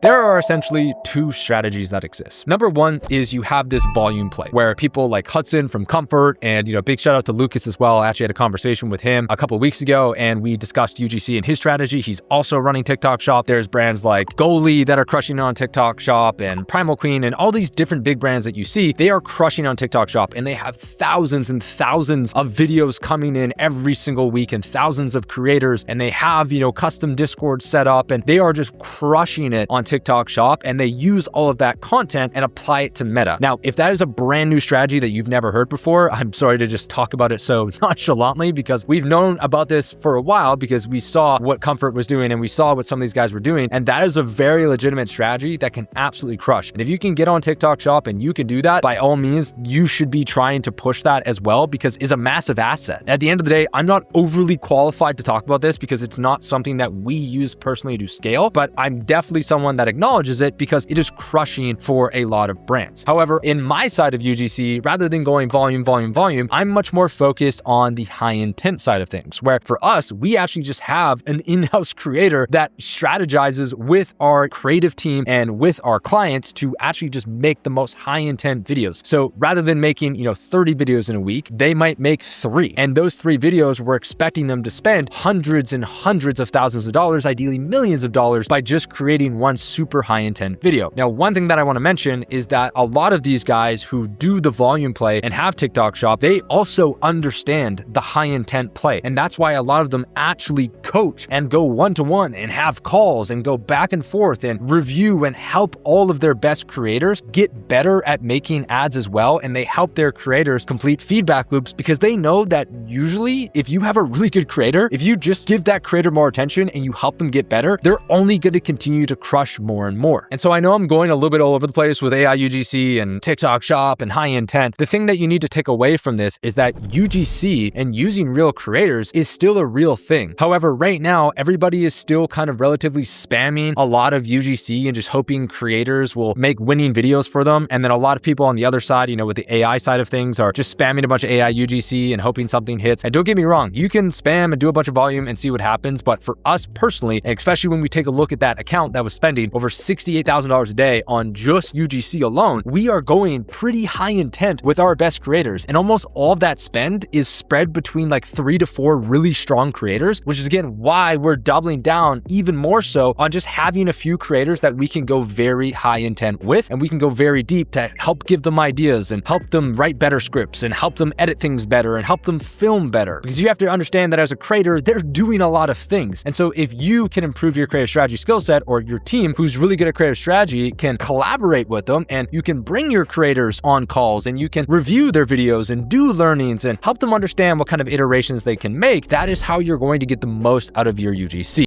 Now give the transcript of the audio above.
There are essentially two strategies that exist. Number one is you have this volume play where people like Hudson from Comfort and, big shout out to Lucas as well. I actually had a conversation with him a couple of weeks ago and we discussed UGC and his strategy. He's also running TikTok Shop. There's brands like Goalie that are crushing on TikTok Shop and Primal Queen and all these different big brands that you see. They are crushing on TikTok Shop and they have thousands and thousands of videos coming in every single week and thousands of creators, and they have, custom Discord set up and they are just crushing it on TikTok Shop, and they use all of that content and apply it to Meta. Now, if that is a brand new strategy that you've never heard before, I'm sorry to just talk about it so nonchalantly, because we've known about this for a while because we saw what Comfort was doing and we saw what some of these guys were doing, and that is a very legitimate strategy that can absolutely crush. And if you can get on TikTok Shop and you can do that, by all means, you should be trying to push that as well, because it's a massive asset. At the end of the day, I'm not overly qualified to talk about this because it's not something that we use personally to scale, but I'm definitely someone that acknowledges it because it is crushing for a lot of brands. However, in my side of UGC, rather than going volume, I'm much more focused on the high intent side of things, where for us, we actually just have an in-house creator that strategizes with our creative team and with our clients to actually just make the most high intent videos. So rather than making, 30 videos in a week, they might make 3. And those 3 videos, we're expecting them to spend hundreds and hundreds of thousands of dollars, ideally millions of dollars, by just creating one super high intent video. Now, one thing that I want to mention is that a lot of these guys who do the volume play and have TikTok Shop, they also understand the high intent play. And that's why a lot of them actually coach and go one-to-one and have calls and go back and forth and review and help all of their best creators get better at making ads as well. And they help their creators complete feedback loops because they know that usually if you have a really good creator, if you just give that creator more attention and you help them get better, they're only going to continue to crush more and more. And so I know I'm going a little bit all over the place with AI UGC and TikTok Shop and high intent. The thing that you need to take away from this is that UGC and using real creators is still a real thing. However, right now, everybody is still kind of relatively spamming a lot of UGC and just hoping creators will make winning videos for them. And then a lot of people on the other side, with the AI side of things, are just spamming a bunch of AI UGC and hoping something hits. And don't get me wrong, you can spam and do a bunch of volume and see what happens. But for us personally, and especially when we take a look at that account that was spending over $68,000 a day on just UGC alone, we are going pretty high intent with our best creators. And almost all of that spend is spread between like 3 to 4 really strong creators, which is again why we're doubling down even more so on just having a few creators that we can go very high intent with, and we can go very deep to help give them ideas and help them write better scripts and help them edit things better and help them film better. Because you have to understand that as a creator, they're doing a lot of things. And so if you can improve your creative strategy skill set, or your team who's really good at creative strategy can collaborate with them, and you can bring your creators on calls and you can review their videos and do learnings and help them understand what kind of iterations they can make, that is how you're going to get the most out of your UGC.